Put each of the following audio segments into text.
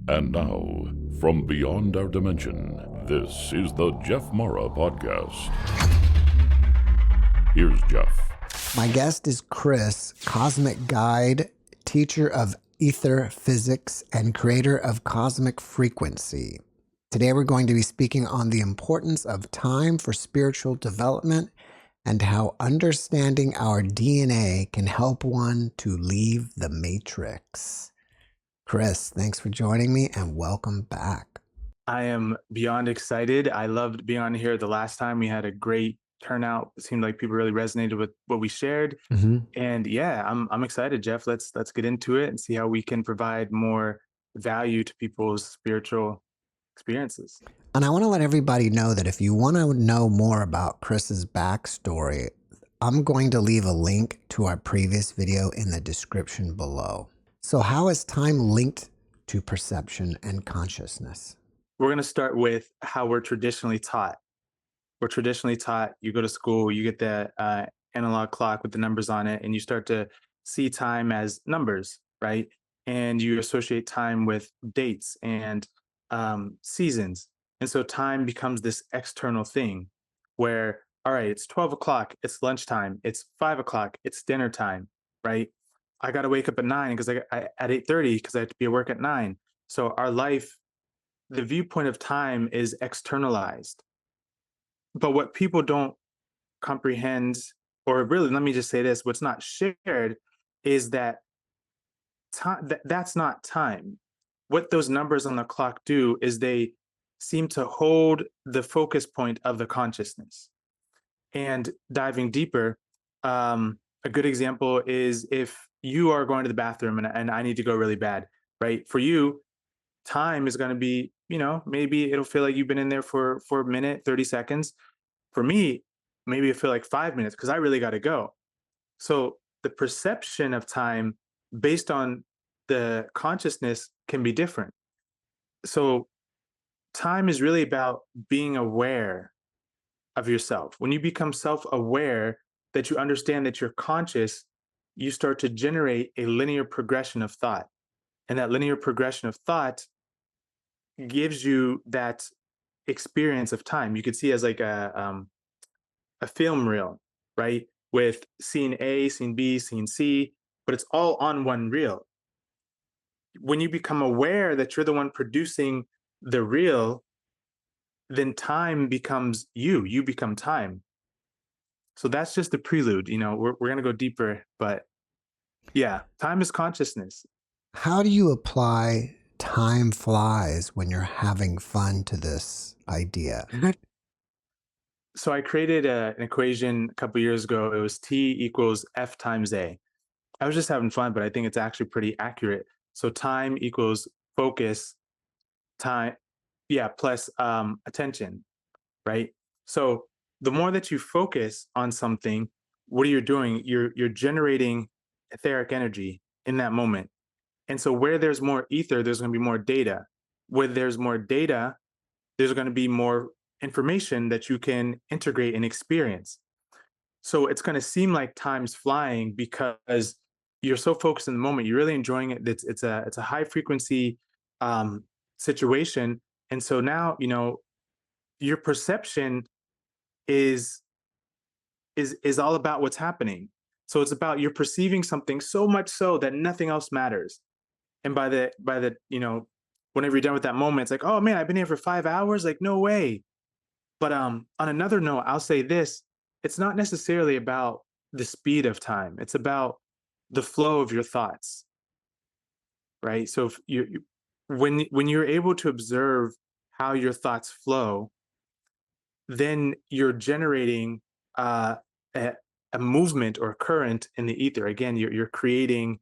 And now, from beyond our dimension, this is the JeffMara podcast. Here's Jeff. My guest is Krys, cosmic guide, teacher of ether physics, and creator of cosmic frequency. Today we're going to be speaking on the importance of time for spiritual development and how understanding our DNA can help one to leave the matrix. Krys, thanks for joining me and welcome back. I am beyond excited. I loved being on here the last time. We had a great turnout. It seemed like people really resonated with what we shared. And yeah, I'm excited, Jeff. Let's get into it and see how we can provide more value to people's spiritual experiences. And I want to let everybody know that if you want to know more about Krys's backstory, I'm going to leave a link to our previous video in the description below. So how is time linked to perception and consciousness? We're going to start with how we're traditionally taught. We're traditionally taught, you go to school, you get the analog clock with the numbers on it, and you start to see time as numbers, right? And you associate time with dates and seasons. And so time becomes this external thing where, all right, it's 12 o'clock, it's lunchtime, it's 5 o'clock, it's dinner time, right? I got to wake up at 9 because I at 8:30 because I have to be at work at 9. So our life, the viewpoint of time is externalized. But what people don't comprehend, or really, let me just say this, what's not shared is that time, that's not time. What those numbers on the clock do is they seem to hold the focus point of the consciousness. And diving deeper, a good example is if you are going to the bathroom and I need to go really bad, right? For you, time is going to be, maybe it'll feel like you've been in there for a minute, 30 seconds. For me, maybe it feel like 5 minutes because I really got to go. So the perception of time based on the consciousness can be different. So time is really about being aware of yourself. When you become self-aware, that you understand that you're conscious, you start to generate a linear progression of thought. And that linear progression of thought gives you that experience of time. You could see as like a film reel, right? With scene A, scene B, scene C, but it's all on one reel. When you become aware that you're the one producing the reel, then time becomes you become time. So that's just the prelude. We're going to go deeper, but yeah, time is consciousness. How do you apply time flies when you're having fun to this idea? So I created an equation a couple years ago. It was T equals F times A. I was just having fun, but I think it's actually pretty accurate. So time equals focus, time, yeah, plus attention, right? So the more that you focus on something, what are you doing? You're generating etheric energy in that moment. And so where there's more ether, there's going to be more data. Where there's more data, there's going to be more information that you can integrate and experience. So it's going to seem like time's flying because you're so focused in the moment. You're really enjoying it. It's a high frequency situation, and so now your perception is is all about what's happening. So it's about you're perceiving something so much so that nothing else matters. And by the whenever you're done with that moment, it's like, oh man, I've been here for 5 hours. Like no way. But on another note, I'll say this: it's not necessarily about the speed of time. It's about the flow of your thoughts, right? So if when you're able to observe how your thoughts flow, then you're generating a, a movement or current in the ether. Again, you're creating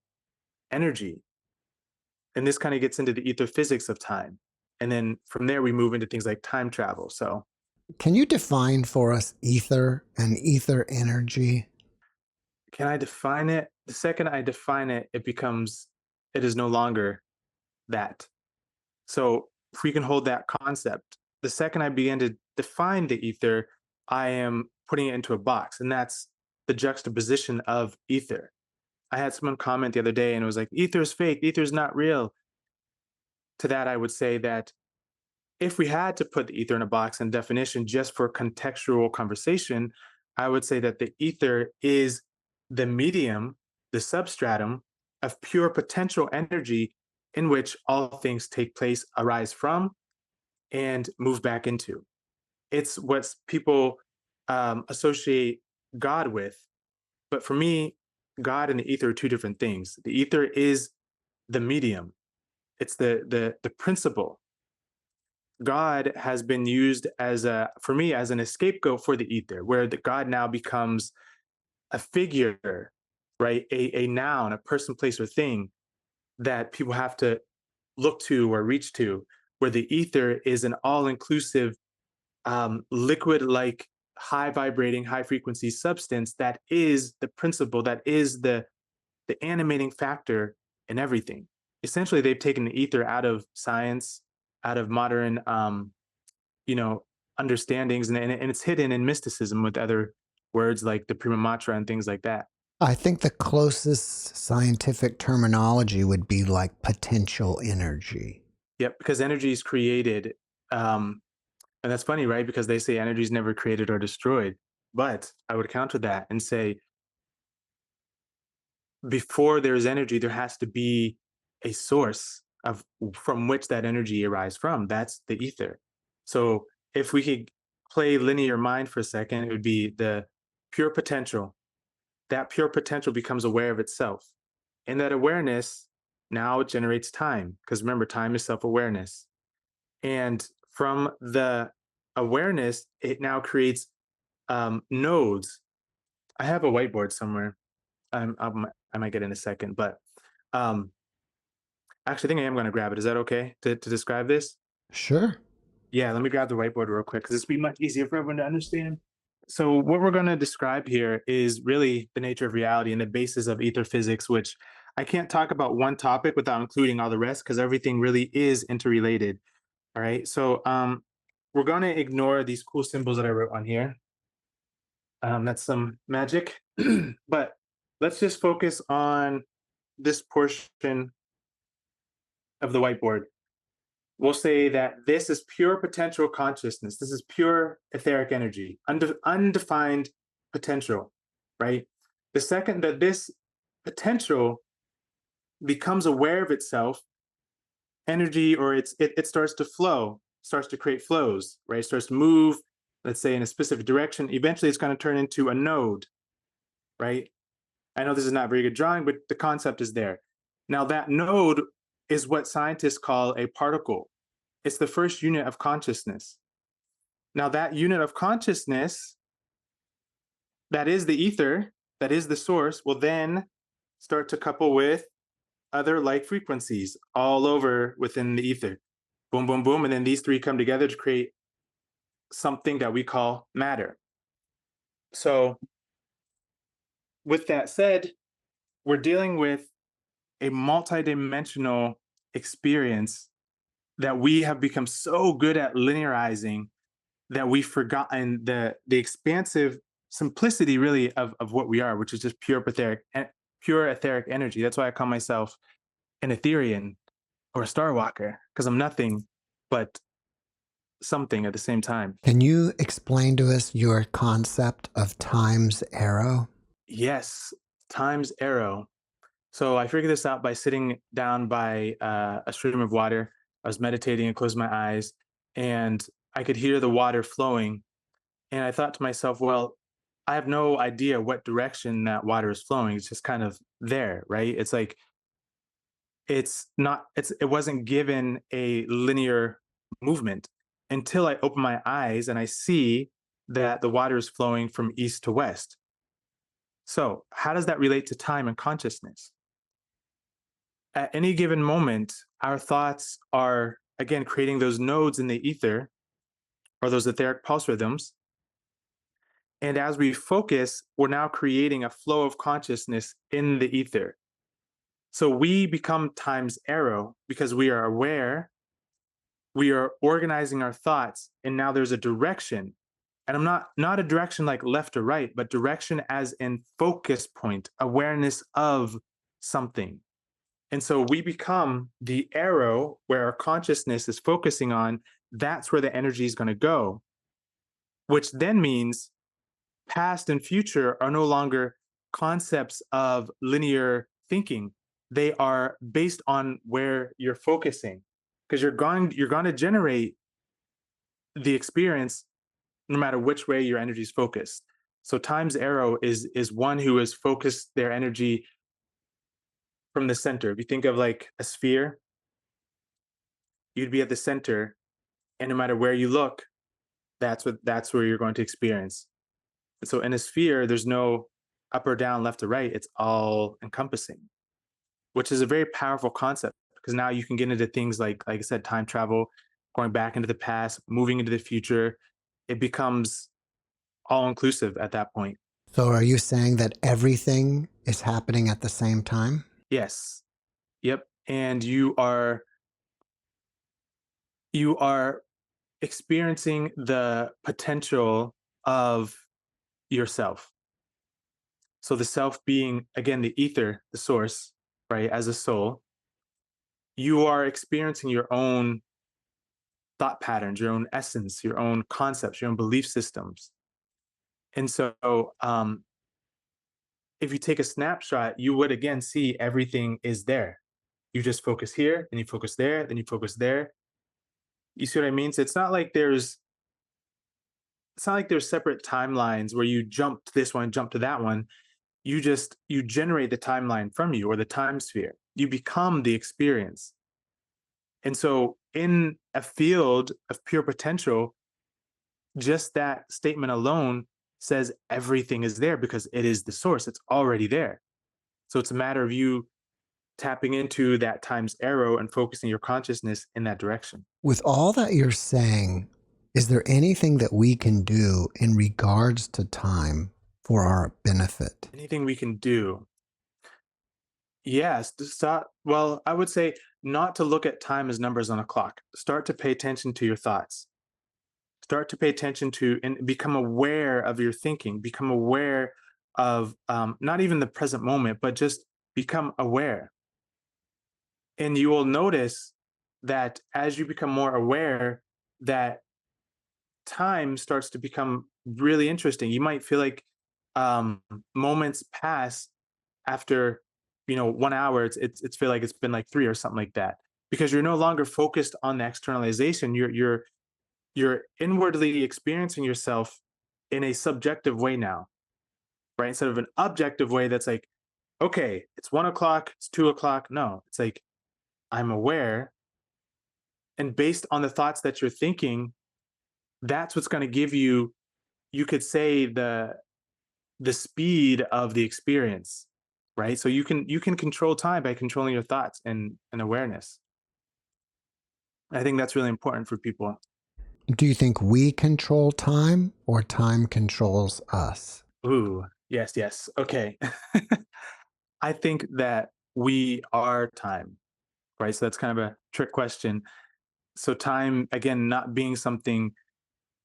energy, and this kind of gets into the ether physics of time. And then from there, we move into things like time travel. So Can you define for us ether and ether energy? can I define it? The second I define it, it is no longer that. So if we can hold that concept, the second I begin to define the ether, I am putting it into a box. And that's the juxtaposition of ether. I had someone comment the other day and it was like, ether is fake, ether is not real. to that, I would say that if we had to put the ether in a box and definition just for contextual conversation, I would say that the ether is the medium, the substratum of pure potential energy in which all things take place, arise from, and move back into. It's what people associate God with. But for me, God and the ether are two different things. The ether is the medium. It's the principle. God has been used as a for me as an scapegoat for the ether, where the God now becomes a figure, right? A noun, a person, place, or thing that people have to look to or reach to, where the ether is an all-inclusive liquid-like high vibrating, high frequency substance that is the principle, that is the animating factor in everything. Essentially, they've taken the ether out of science, out of modern you know, understandings, and it's hidden in mysticism with other words like the prima matra and things like that. I think the closest scientific terminology would be like potential energy. Yep, because energy is created. Um, and that's funny, right? Because they say energy is never created or destroyed. But I would counter that and say before there's energy, there has to be a source of from which that energy arises from. That's the ether. So if we could play linear mind for a second, it would be the pure potential. That pure potential becomes aware of itself. And that awareness now generates time. Because remember, time is self-awareness. And from the awareness, it now creates nodes. I have a whiteboard somewhere. I might get in a second, but um, actually, I think I am going to grab it. Is that okay to describe this? Sure. Yeah, let me grab the whiteboard real quick because this will be much easier for everyone to understand. So, what we're going to describe here is really the nature of reality and the basis of ether physics, which I can't talk about one topic without including all the rest because everything really is interrelated. All right. So, we're going to ignore these cool symbols that I wrote on here. That's some magic, but let's just focus on this portion of the whiteboard. We'll say that this is pure potential consciousness. This is pure etheric energy, undefined potential, right? The second that this potential becomes aware of itself, energy or it starts to flow, starts to create flows, right? It starts to move, let's say in a specific direction. Eventually, it's going to turn into a node, right? I know this is not very good drawing, but the concept is there. Now, that node is what scientists call a particle. It's the first unit of consciousness. Now, that unit of consciousness, that is the ether, that is the source, will then start to couple with other like frequencies all over within the ether. Boom, boom, boom. And then these three come together to create something that we call matter. So, with that said, we're dealing with a multidimensional experience that we have become so good at linearizing that we've forgotten the expansive simplicity really of what we are, which is just pure etheric energy. That's why I call myself an Etherean or a Star Walker, because I'm nothing but something at the same time. Can you explain to us your concept of time's arrow? Yes, time's arrow. So I figured this out by sitting down by a stream of water. I was meditating and closed my eyes, and I could hear the water flowing. And I thought to myself, well, I have no idea what direction that water is flowing. It's just kind of there, right? It's like it wasn't given a linear movement until I open my eyes and I see that the water is flowing from east to west. So, how does that relate to time and consciousness? At any given moment, our thoughts are again creating those nodes in the ether or those etheric pulse rhythms. And as we focus, we're now creating a flow of consciousness in the ether. So we become time's arrow because we are aware, we are organizing our thoughts, and now there's a direction. And I'm not a direction like left or right, but direction as in focus point, awareness of something. And so we become the arrow where our consciousness is focusing on. That's where the energy is going to go, which then means past and future are no longer concepts of linear thinking. They are based on where you're focusing, because you're going to generate the experience no matter which way your energy is focused. So time's arrow is one who has focused their energy from the center. If you think of like a sphere, you'd be at the center, and no matter where you look, that's where you're going to experience. And so in a sphere, there's no up or down, left or right. It's all encompassing, which is a very powerful concept, because now you can get into things like I said, time travel, going back into the past, moving into the future. It becomes all inclusive at that point. So are you saying that everything is happening at the same time? Yes. Yep. And you are experiencing the potential of yourself. So the self being, again, the ether, the source, right? As a soul, you are experiencing your own thought patterns, your own essence, your own concepts, your own belief systems. And so, if you take a snapshot, you would again see everything is there. You just focus here, then you focus there, then you focus there. You see what I mean? So it's not like there's separate timelines where you jump to this one, jump to that one. You generate the timeline from you, or the time sphere. You become the experience. And so in a field of pure potential, just that statement alone says everything is there, because it is the source. It's already there. So it's a matter of you tapping into that time's arrow and focusing your consciousness in that direction. With all that you're saying, is there anything that we can do in regards to time for our benefit? Anything we can do. Yes, to start, well, I would say not to look at time as numbers on a clock. Start to pay attention to your thoughts. Start to pay attention to and become aware of your thinking. Become aware of not even the present moment, but just become aware. And you will notice that as you become more aware, that time starts to become really interesting. You might feel like um, moments pass after 1 hour. It's feel like it's been like three or something like that, because you're no longer focused on the externalization. You're inwardly experiencing yourself in a subjective way now, right? Instead of an objective way that's like, okay, it's 1 o'clock, it's 2 o'clock. No, it's like I'm aware, and based on the thoughts that you're thinking, that's what's going to give you. You could say the speed of the experience, right? So you can control time by controlling your thoughts and awareness. I think that's really important for people. Do you think we control time or time controls us? Ooh, yes, yes. Okay. I think that we are time, right? So that's kind of a trick question. So time, again, not being something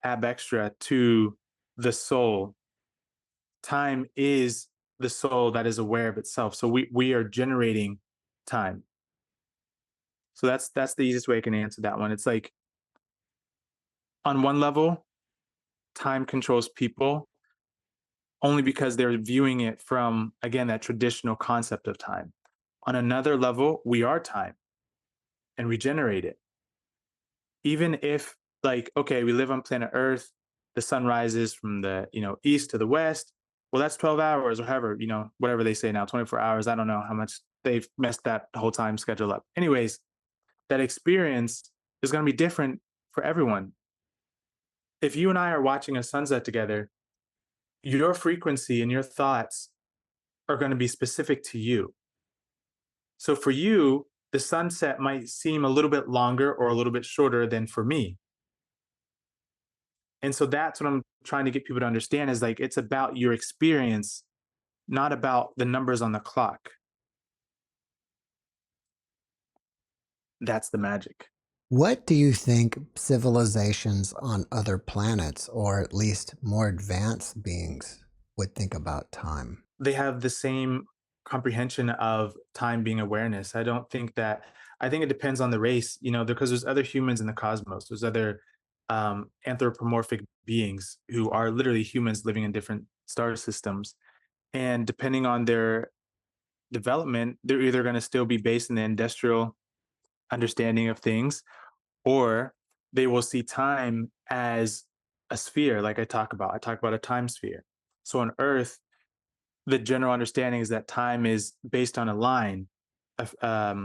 ab extra to the soul. Time is the soul that is aware of itself. So we are generating time. So that's the easiest way I can answer that one. It's like, on one level, time controls people only because they're viewing it from, again, that traditional concept of time. On another level, we are time and we generate it. Even if, like, okay, we live on planet Earth, the sun rises from the east to the west. Well, that's 12 hours, or however, whatever they say now, 24 hours. I don't know how much they've messed that whole time schedule up. Anyways, that experience is going to be different for everyone. If you and I are watching a sunset together, your frequency and your thoughts are going to be specific to you. So for you, the sunset might seem a little bit longer or a little bit shorter than for me. And so that's what I'm trying to get people to understand, is like, it's about your experience, not about the numbers on the clock. That's the magic. What do you think civilizations on other planets, or at least more advanced beings, would think about time? They have the same comprehension of time being awareness. I think it depends on the race, because there's other humans in the cosmos. There's other anthropomorphic beings who are literally humans living in different star systems. And depending on their development, they're either going to still be based in the industrial understanding of things, or they will see time as a sphere, like I talk about. I talk about a time sphere. So on Earth, the general understanding is that time is based on a line, a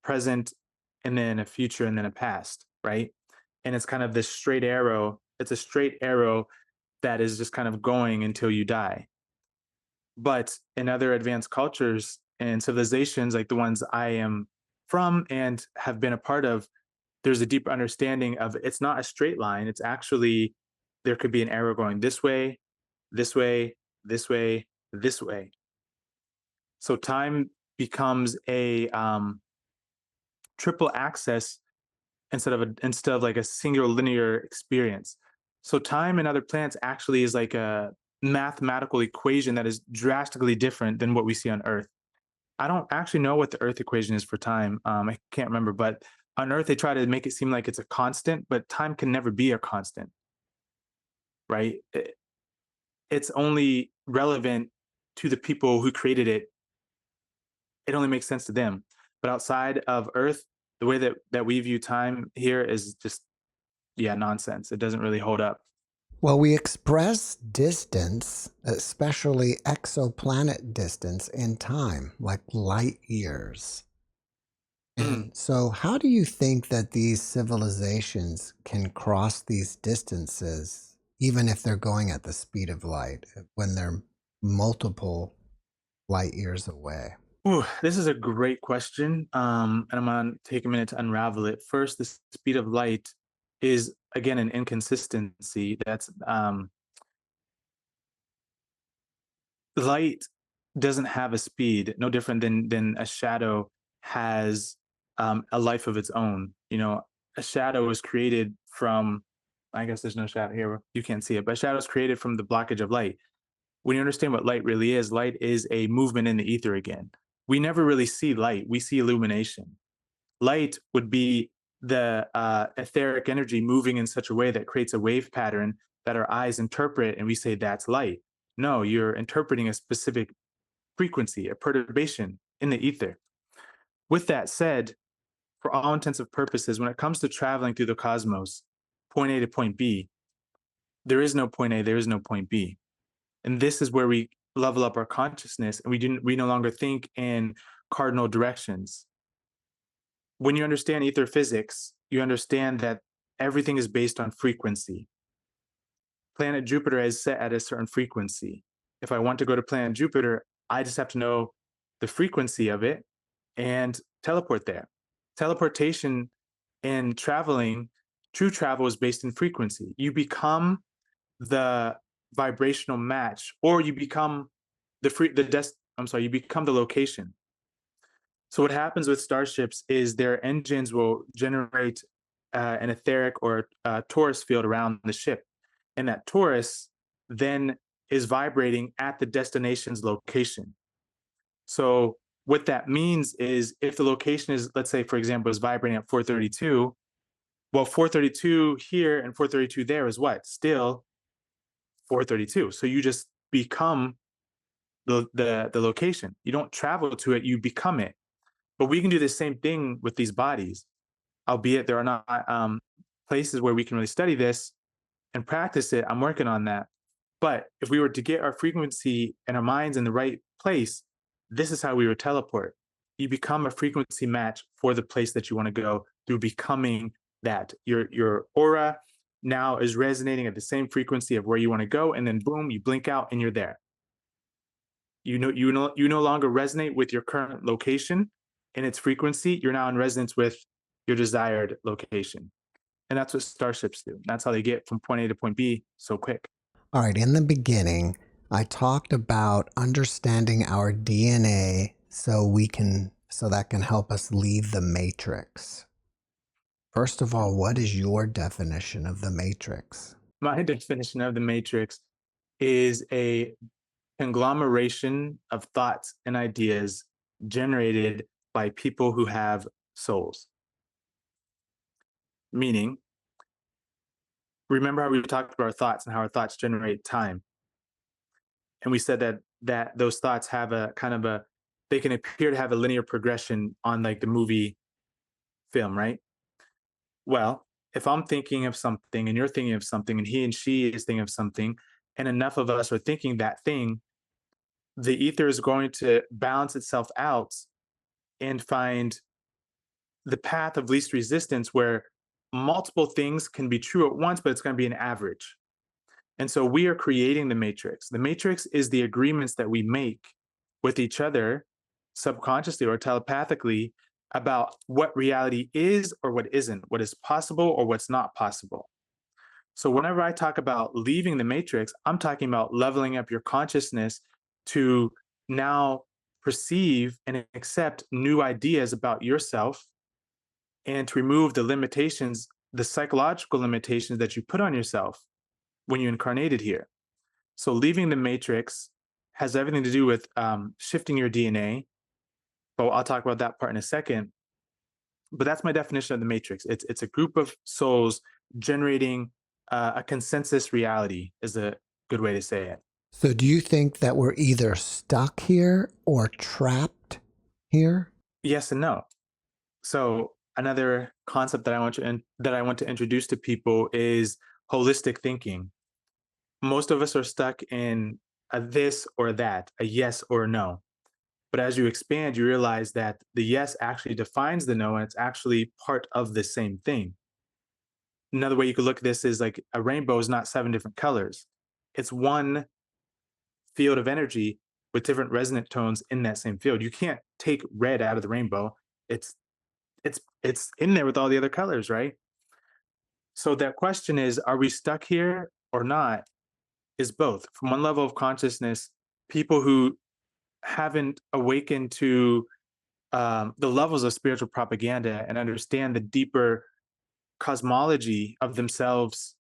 present, and then a future, and then a past, right? And it's kind of this straight arrow. It's a straight arrow that is just kind of going until you die. But in other advanced cultures and civilizations, like the ones I am from and have been a part of, there's a deep understanding of it's not a straight line. It's actually, there could be an arrow going this way, this way, this way, this way. So time becomes a triple axis instead of like a singular linear experience. So time in other planets actually is like a mathematical equation that is drastically different than what we see on Earth. I don't actually know what the Earth equation is for time. I can't remember, but on Earth they try to make it seem like it's a constant, but time can never be a constant, right? It's only relevant to the people who created it. It only makes sense to them. But outside of Earth, the way that we view time here is just, yeah, nonsense. It doesn't really hold up. Well, we express distance, especially exoplanet distance, in time, like light years. Mm. And so, how do you think that these civilizations can cross these distances, even if they're going at the speed of light, when they're multiple light years away? Ooh, this is a great question. And I'm going to take a minute to unravel it. First, the speed of light is, again, an inconsistency. Light doesn't have a speed, no different than a shadow has a life of its own. A shadow was created from, I guess there's no shadow here, you can't see it, but shadow is created from the blockage of light. When you understand what light is a movement in the ether again. We never really see light, we see illumination. Light would be the etheric energy moving in such a way that creates a wave pattern that our eyes interpret, and we say that's light. No, you're interpreting a specific frequency, a perturbation in the ether. With that said, for all intensive purposes, when it comes to traveling through the cosmos, point A to point B, there is no point A, there is no point B. And this is where we level up our consciousness, and we no longer think in cardinal directions. When you understand ether physics, you understand that everything is based on frequency. Planet Jupiter is set at a certain frequency. If I want to go to planet Jupiter, I just have to know the frequency of it and teleport there. Teleportation and traveling, true travel is based in frequency. You become the vibrational match, or you become you become the location. So what happens with starships is their engines will generate an etheric or torus field around the ship, and that torus then is vibrating at the destination's location. So what that means is if the location is, let's say, for example, is vibrating at 432, well, 432 here and 432 there is what? Still 432. So you just become the location. You don't travel to it, you become it. But we can do the same thing with these bodies, albeit there are not places where we can really study this and practice it. I'm working on that. But if we were to get our frequency and our minds in the right place, this is how we would teleport. You become a frequency match for the place that you want to go through becoming that. Your aura now is resonating at the same frequency of where you want to go, and then boom, you blink out and you're there. You no longer resonate with your current location and its frequency. You're now in resonance with your desired location. And that's what starships do. That's how they get from point A to point B so quick. All right, in the beginning, I talked about understanding our DNA so that can help us leave the matrix. First of all, what is your definition of the matrix? My definition of the matrix is a conglomeration of thoughts and ideas generated by people who have souls. Meaning, remember how we talked about our thoughts and how our thoughts generate time. And we said that those thoughts have a kind of a they can appear to have a linear progression on like the movie film, right? Well, if I'm thinking of something and you're thinking of something and he and she is thinking of something, and enough of us are thinking that thing, the ether is going to balance itself out and find the path of least resistance where multiple things can be true at once, but it's going to be an average. And so we are creating the matrix. The matrix is the agreements that we make with each other subconsciously or telepathically about what reality is or what isn't, what is possible or what's not possible. So whenever I talk about leaving the matrix, I'm talking about leveling up your consciousness to now perceive and accept new ideas about yourself and to remove the limitations, the psychological limitations that you put on yourself when you incarnated here. So leaving the matrix has everything to do with shifting your DNA, but I'll talk about that part in a second. But that's my definition of the matrix. It's a group of souls generating a consensus reality is a good way to say it. So do you think that we're either stuck here or trapped here? Yes and no. So another concept that I want to introduce to people is holistic thinking. Most of us are stuck in a this or that, a yes or a no. But as you expand, you realize that the yes actually defines the no, and it's actually part of the same thing. Another way you could look at this is like a rainbow is not seven different colors. It's one field of energy with different resonant tones in that same field. You can't take red out of the rainbow. It's it's in there with all the other colors, right? So that question is, are we stuck here or not? Is both. From one level of consciousness, people who haven't awakened to the levels of spiritual propaganda and understand the deeper cosmology of themselves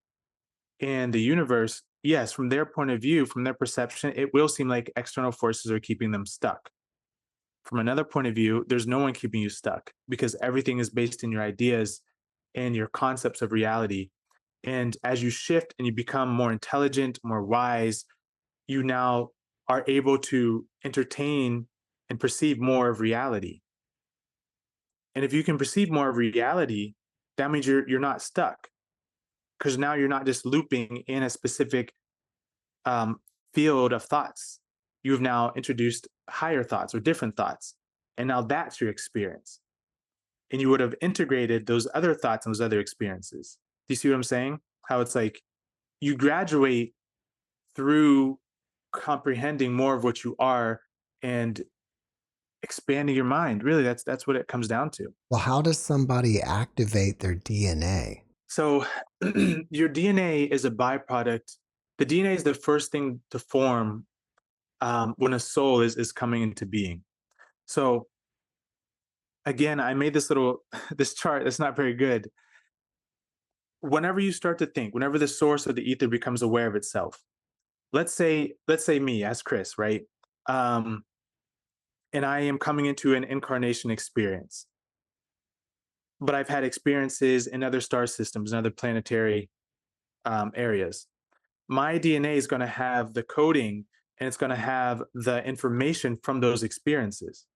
and the universe, yes, from their point of view, from their perception, it will seem like external forces are keeping them stuck. From another point of view, there's no one keeping you stuck because everything is based in your ideas and your concepts of reality. And as you shift and you become more intelligent, more wise, you now are able to entertain and perceive more of reality. And if you can perceive more of reality, that means you're not stuck because now you're not just looping in a specific um, field of thoughts. You've now introduced higher thoughts or different thoughts. And now that's your experience. And you would have integrated those other thoughts and those other experiences. Do you see what I'm saying? How it's like you graduate through comprehending more of what you are and expanding your mind. Really, that's what it comes down to. Well, how does somebody activate their DNA? So your DNA is a byproduct. The DNA is the first thing to form when a soul is coming into being. So again, I made this little this chart that's not very good. Whenever you start to think, whenever the source of the ether becomes aware of itself, let's say me as Krys, right? Um, and I am coming into an incarnation experience. But I've had experiences in other star systems and other planetary areas. My DNA is going to have the coding and it's going to have the information from those experiences.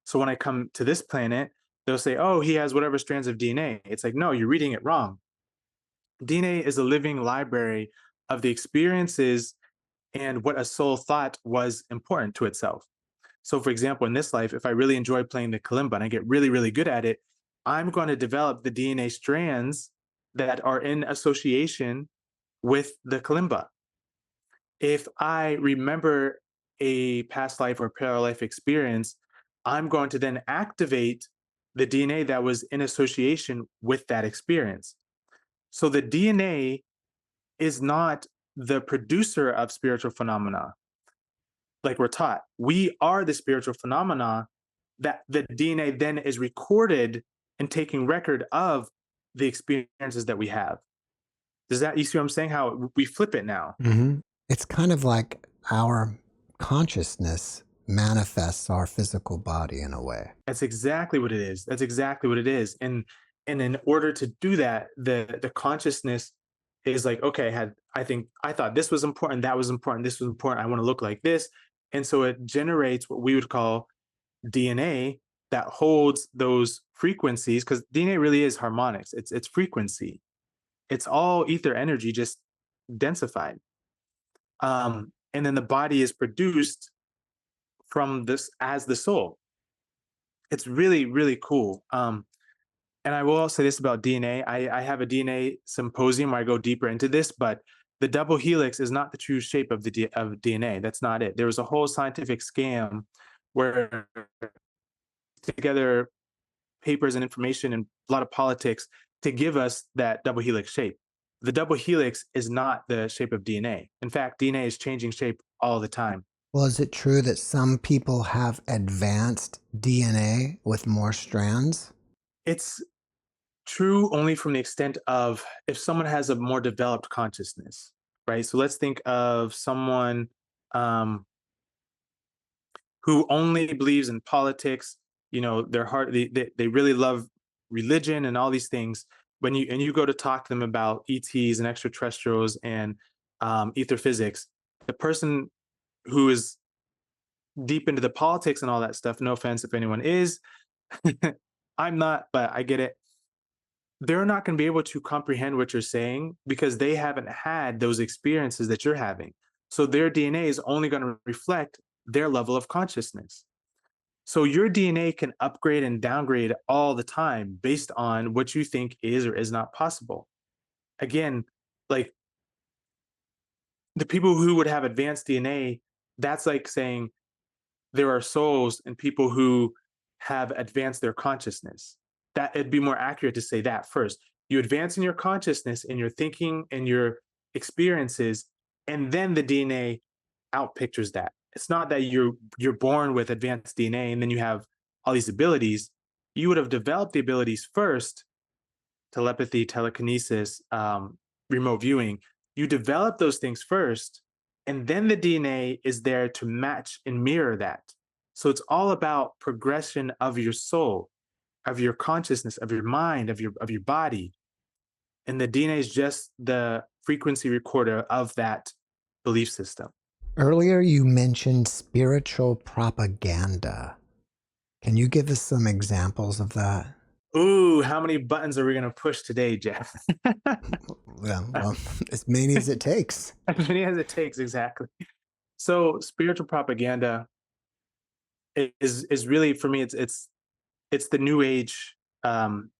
So when I come to this planet, they'll say, oh, he has whatever strands of DNA. It's like, no, you're reading it wrong. DNA is a living library of the experiences and what a soul thought was important to itself. So, for example, in this life, if I really enjoy playing the kalimba and I get really, really good at it, I'm going to develop the DNA strands that are in association with the kalimba. If I remember a past life or parallel life experience, I'm going to then activate the DNA that was in association with that experience. So the DNA is not the producer of spiritual phenomena like we're taught. We are the spiritual phenomena that the DNA then is recorded and taking record of the experiences that we have. Does that, you see what I'm saying? How we flip it now? Mm-hmm. It's kind of like our consciousness manifests our physical body in a way. That's exactly what it is. That's exactly what it is. And in order to do that, the consciousness is like, okay, I thought this was important, that was important, this was important. I want to look like this. And so it generates what we would call DNA that holds those frequencies, because DNA really is harmonics. It's frequency. It's all ether energy just densified. And then the body is produced from this as the soul. It's really, really cool. And I will also say this about DNA. I have a DNA symposium where I go deeper into this, but the double helix is not the true shape of of DNA. That's not it. There was a whole scientific scam where together papers and information and a lot of politics to give us that double helix shape. The double helix is not the shape of DNA. In fact, DNA is changing shape all the time. Well, is it true that some people have advanced DNA with more strands? It's true only from the extent of if someone has a more developed consciousness, right? So let's think of someone um, who only believes in politics. You know, their heart, they really love religion and all these things. When you go to talk to them about ETs and extraterrestrials and ether physics, the person who is deep into the politics and all that stuff, no offense if anyone is, I'm not, but I get it. They're not going to be able to comprehend what you're saying because they haven't had those experiences that you're having. So their DNA is only going to reflect their level of consciousness. So your DNA can upgrade and downgrade all the time based on what you think is or is not possible. Again, like the people who would have advanced DNA, that's like saying there are souls and people who have advanced their consciousness. That it'd be more accurate to say that first. You advance in your consciousness and your thinking and your experiences, and then the DNA outpictures that. It's not that you're born with advanced DNA and then you have all these abilities. You would have developed the abilities first, telepathy, telekinesis, remote viewing. You develop those things first, and then the DNA is there to match and mirror that. So it's all about progression of your soul, of your consciousness, of your mind, of your body. And the DNA is just the frequency recorder of that belief system. Earlier, you mentioned spiritual propaganda. Can you give us some examples of that? Ooh, how many buttons are we going to push today, Jeff? Well, as many as it takes. As many as it takes, exactly. So spiritual propaganda is really for me. It's the new age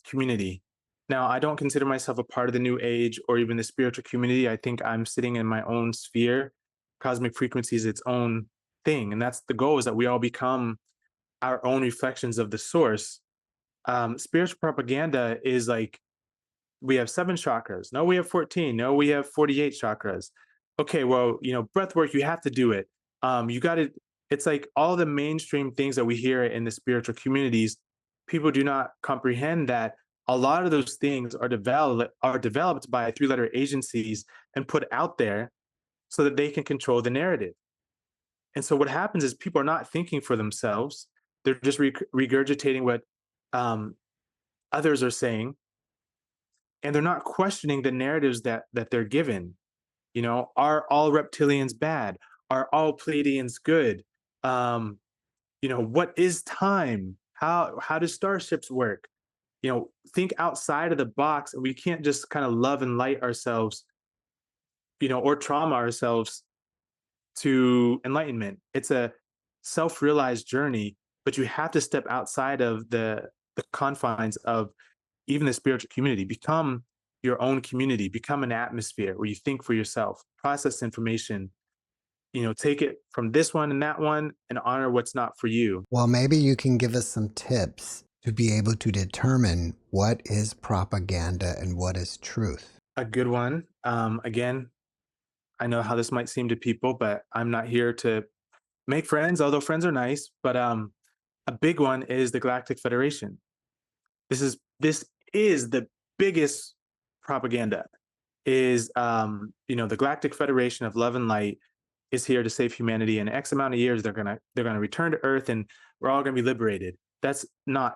community. Now, I don't consider myself a part of the new age or even the spiritual community. I think I'm sitting in my own sphere. Cosmic frequency is its own thing, and that's the goal: is that we all become our own reflections of the source. Spiritual propaganda is like we have 7 chakras. No, we have 14. No, we have 48 chakras. Okay, well, you know, breath work, you have to do it. You got to, it's like all the mainstream things that we hear in the spiritual communities, people do not comprehend that a lot of those things are developed by 3-letter agencies and put out there so that they can control the narrative. And so what happens is people are not thinking for themselves. They're just regurgitating what um, others are saying, and they're not questioning the narratives that they're given. You know, are all reptilians bad? Are all Pleiadians good? um you know, what is time? How do starships work? You know, think outside of the box, and we can't just kind of love and light ourselves, you know, or trauma ourselves to enlightenment. It's a self-realized journey, but you have to step outside of the confines of even the spiritual community. Become your own community, become an atmosphere where you think for yourself, process information, you know, take it from this one and that one and honor what's not for you. Well, maybe you can give us some tips to be able to determine what is propaganda and what is truth. A good one. Again, I know how this might seem to people, but I'm not here to make friends, although friends are nice. But a big one is the Galactic Federation. This is the biggest propaganda. Is you know, the Galactic Federation of Love and Light is here to save humanity. In X amount of years, they're gonna return to Earth, and we're all gonna be liberated. That's not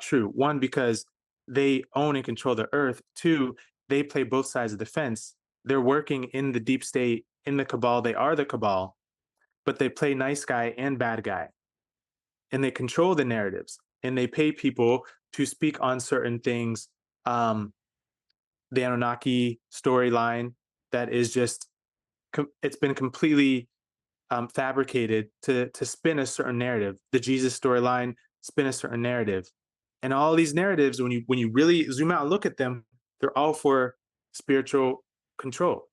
true. One, because they own and control the Earth. Two, they play both sides of the fence. They're working in the deep state, in the cabal. They are the cabal, but they play nice guy and bad guy, and they control the narratives, and they pay people to speak on certain things. Um, the Anunnaki storyline that is just it's been completely fabricated to spin a certain narrative. The Jesus storyline spin a certain narrative, and all these narratives, when you really zoom out and look at them, they're all for spiritual control.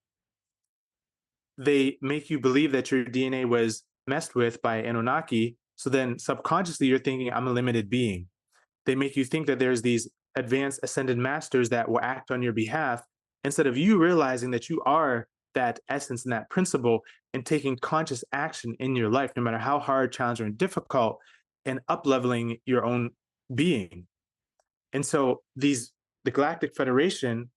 They make you believe that your DNA was messed with by Anunnaki, so then subconsciously you're thinking, I'm a limited being. They make you think that there's these advanced ascended masters that will act on your behalf, instead of you realizing that you are that essence and that principle, and taking conscious action in your life, no matter how hard, challenging, and difficult, and up leveling your own being. And so the Galactic Federation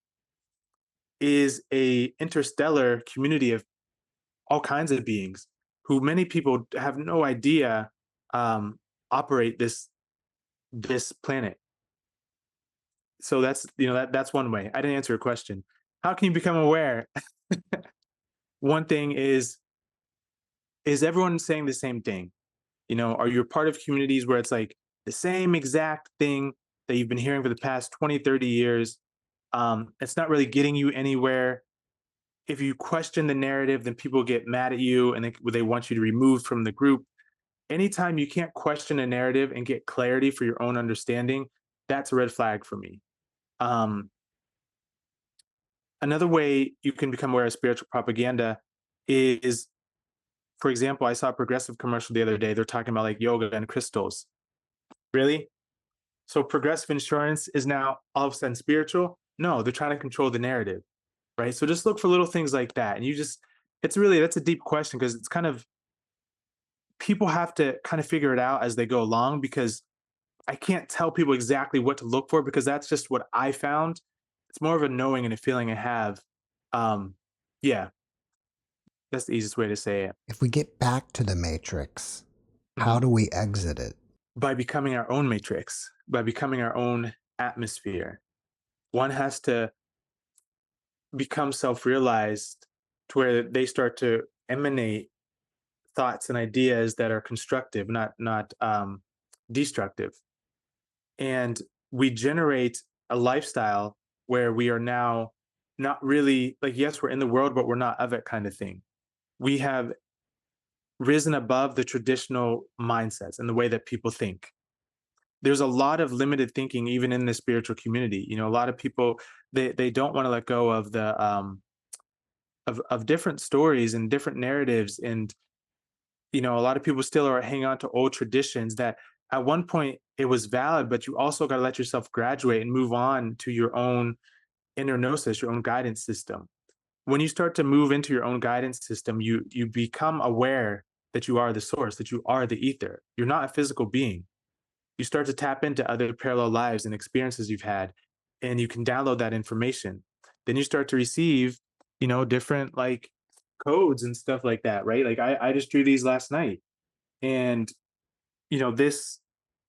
is a interstellar community of all kinds of beings who many people have no idea um, operate this planet. So that's one way. I didn't answer your question. How can you become aware? One thing is everyone saying the same thing? Are you a part of communities where it's like the same exact thing that you've been hearing for the past 20, 30 years? It's not really getting you anywhere. If you question the narrative, then people get mad at you, and they want you to remove from the group. Anytime you can't question a narrative and get clarity for your own understanding, that's a red flag for me. Um, Another way you can become aware of spiritual propaganda is, for example, I saw a progressive commercial the other day. They're talking about like yoga and crystals. Really? So progressive insurance is now all of a sudden spiritual? No, they're trying to control the narrative, right? So just look for little things like that. And that's a deep question, because it's kind of, people have to kind of figure it out as they go along, because I can't tell people exactly what to look for, because that's just what I found. It's more of a knowing and a feeling I have. Um, yeah, that's the easiest way to say it. If we get back to the matrix, how Mhm. do we exit it? By becoming our own matrix, by becoming our own atmosphere. One has to become self-realized, to where they start to emanate thoughts and ideas that are constructive, not destructive. And we generate a lifestyle where we are now not really like, yes, we're in the world, but we're not of it, kind of thing. We have risen above the traditional mindsets and the way that people think. There's a lot of limited thinking even in the spiritual community. A lot of people, they don't want to let go of the of different stories and different narratives. And a lot of people still are hanging on to old traditions that at one point it was valid, but you also got to let yourself graduate and move on to your own inner gnosis, your own guidance system. When you start to move into your own guidance system, you become aware that you are the source, that you are the ether. You're not a physical being. You start to tap into other parallel lives and experiences you've had, and you can download that information. Then you start to receive different like codes and stuff like that, right? Like I just drew these last night, and this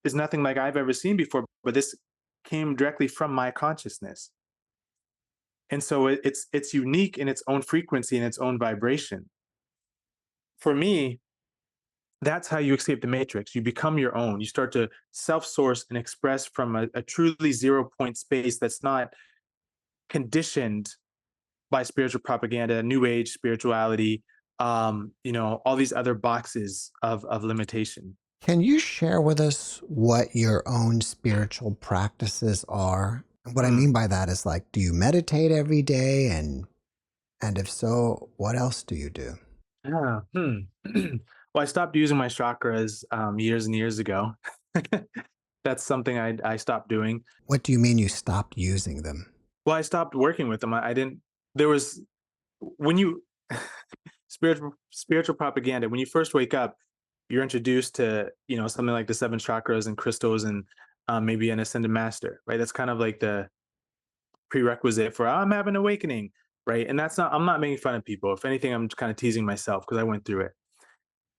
is nothing like I've ever seen before, but this came directly from my consciousness. And so it's unique in its own frequency and its own vibration. For me, that's how you escape the matrix. You become your own. You start to self-source and express from a truly zero point space that's not conditioned by spiritual propaganda, new age spirituality, all these other boxes of limitation. Can you share with us what your own spiritual practices are? What I Mm. mean by that is, like, do you meditate every day? And if so, what else do you do? Yeah. Well, I stopped using my chakras years and years ago. That's something I stopped doing. What do you mean you stopped using them? Well, I stopped working with them. I didn't. There was when you spiritual propaganda. When you first wake up, you're introduced to something like the seven chakras and crystals, and maybe an ascended master. Right. That's kind of like the prerequisite for, I'm having an awakening. right? And I'm not making fun of people. If anything, I'm just kind of teasing myself because I went through it.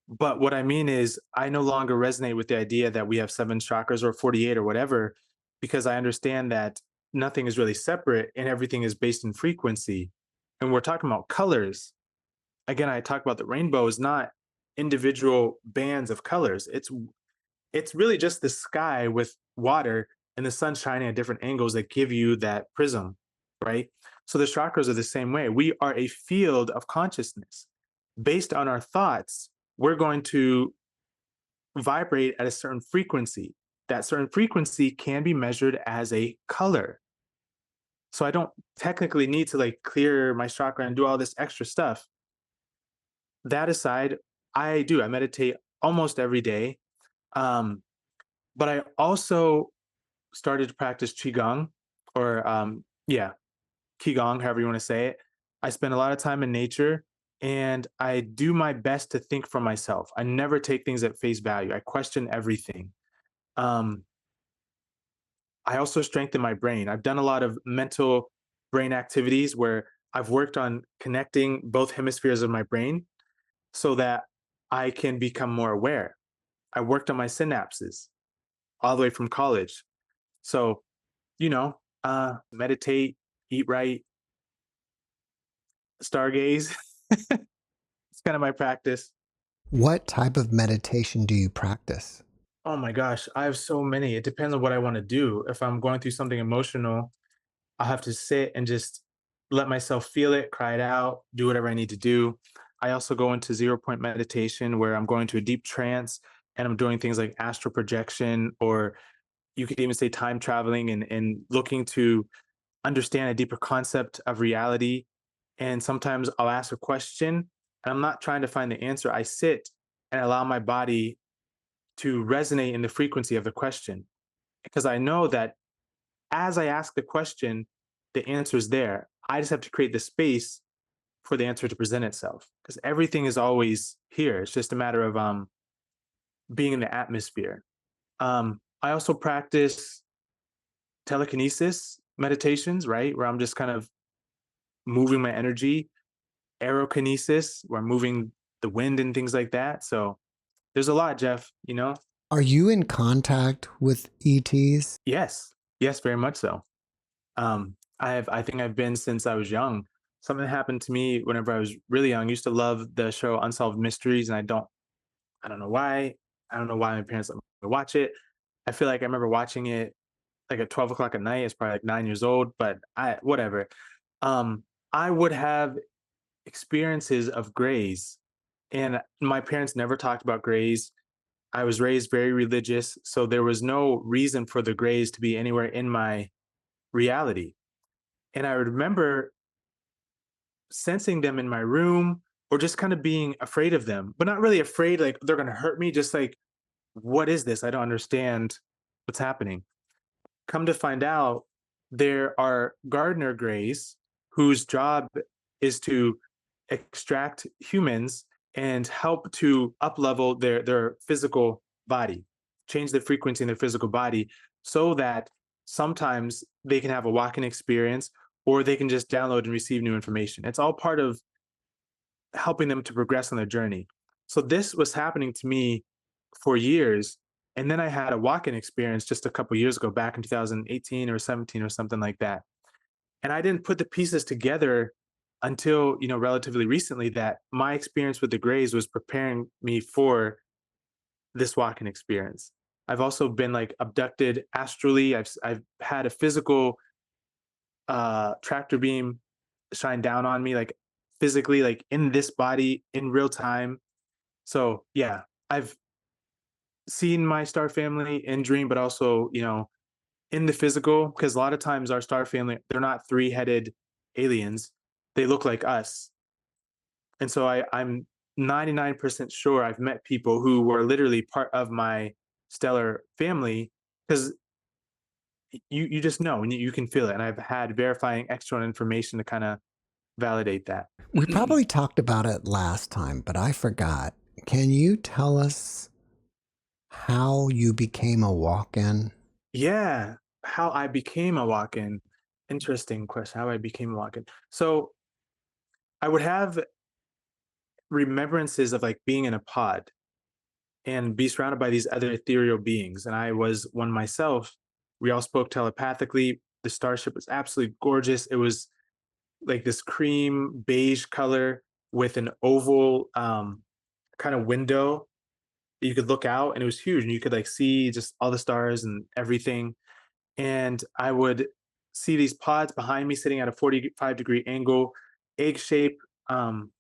But what I mean is, I no longer resonate with the idea that we have seven chakras or 48 or whatever, because I understand that nothing is really separate and everything is based in frequency. And we're talking about colors. Again, I talk about the rainbow is not individual bands of colors. It's really just the sky with water and the sun shining at different angles that give you that prism, right? So the chakras are the same way. We are a field of consciousness. Based on our thoughts, we're going to vibrate at a certain frequency. That certain frequency can be measured as a color. So I don't technically need to like clear my chakra and do all this extra stuff. That aside, I do. I meditate almost every day. Um, but I also started to practice qigong, or yeah, qigong, however you want to say it. I spend a lot of time in nature, and I do my best to think for myself. I never take things at face value. I question everything. Um, I also strengthen my brain. I've done a lot of mental brain activities where I've worked on connecting both hemispheres of my brain so that I can become more aware. I worked on my synapses all the way from college. So, meditate, eat right, stargaze. It's kind of my practice. What type of meditation do you practice? Oh my gosh, I have so many. It depends on what I want to do. If I'm going through something emotional, I'll have to sit and just let myself feel it, cry it out, do whatever I need to do. I also go into 0 point meditation where I'm going to a deep trance and I'm doing things like astral projection, or you could even say time traveling, and looking to understand a deeper concept of reality. And sometimes I'll ask a question and I'm not trying to find the answer. I sit and allow my body to resonate in the frequency of the question, because I know that as I ask the question, the answer is there. I just have to create the space for the answer to present itself, because everything is always here. It's just a matter of being in the atmosphere. I also practice telekinesis meditations, right? Where I'm just kind of moving my energy, aerokinesis, where I'm moving the wind and things like that. So there's a lot, Jeff. Are you in contact with ETs? Yes, yes, very much so. I think I've been since I was young. Something happened to me whenever I was really young. I used to love the show Unsolved Mysteries, and I don't know why. I don't know why my parents let me watch it. I feel like I remember watching it like at 12 o'clock at night. It's probably like 9 years old, but whatever. Um, I would have experiences of grays, and my parents never talked about grays. I was raised very religious, so there was no reason for the grays to be anywhere in my reality. And I remember sensing them in my room, or just kind of being afraid of them, but not really afraid like they're going to hurt me, just like, what is this? I don't understand what's happening. Come to find out, there are gardener greys whose job is to extract humans and help to uplevel their physical body, change the frequency in their physical body, so that sometimes they can have a walk-in experience, or they can just download and receive new information. It's all part of helping them to progress on their journey. So this was happening to me for years. And then I had a walk-in experience just a couple years ago, back in 2018 or 17 or something like that. And I didn't put the pieces together until, relatively recently, that my experience with the Greys was preparing me for this walk-in experience. I've also been like abducted astrally. I've had a physical tractor beam shine down on me, like physically, like in this body in real time. So yeah, I've seen my star family in dream, but also, in the physical, because a lot of times our star family, they're not three-headed aliens. They look like us. And so I'm 99% sure I've met people who were literally part of my stellar family, because you just know, and you can feel it. And I've had verifying external information to kind of validate that. We probably talked about it last time, but I forgot. Can you tell us how you became a walk-in? Yeah, how I became a walk-in. Interesting question. How I became a walk-in. So I would have remembrances of like being in a pod and be surrounded by these other ethereal beings. And I was one myself. We all spoke telepathically. The starship was absolutely gorgeous. It was like this cream beige color with an oval kind of window that you could look out, and it was huge. And you could like see just all the stars and everything. And I would see these pods behind me sitting at a 45-degree angle, egg shape, um,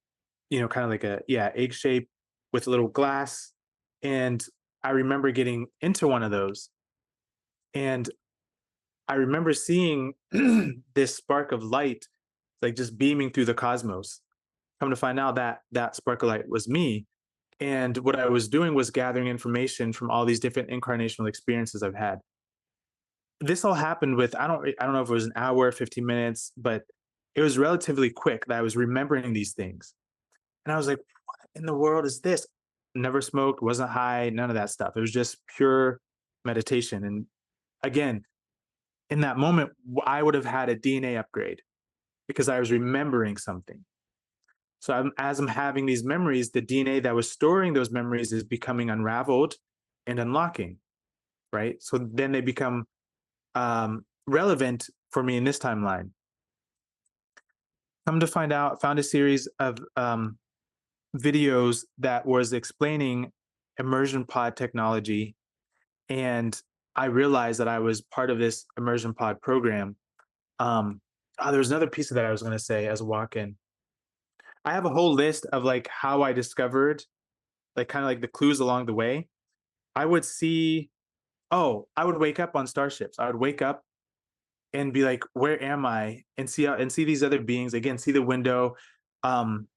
kind of like a, yeah, egg shape with a little glass. And I remember getting into one of those. And I remember seeing this spark of light, like just beaming through the cosmos. Come to find out that that spark of light was me. And what I was doing was gathering information from all these different incarnational experiences I've had. This all happened with I don't know if it was an hour, 15 minutes, but it was relatively quick that I was remembering these things. And I was like, what in the world is this? Never smoked, wasn't high, none of that stuff. It was just pure meditation. And again, in that moment, I would have had a DNA upgrade because I was remembering something. So as I'm having these memories, the DNA that was storing those memories is becoming unraveled and unlocking, right? So then they become relevant for me in this timeline. Come to find out, found a series of videos that was explaining immersion pod technology, and I realized that I was part of this immersion pod program. Um, there was another piece of that I was going to say as a walk-in. I have a whole list of like how I discovered, like kind of like the clues along the way. I would see, oh, I would wake up on starships. I would wake up and be like, where am I? And see these other beings again, see the window. Um,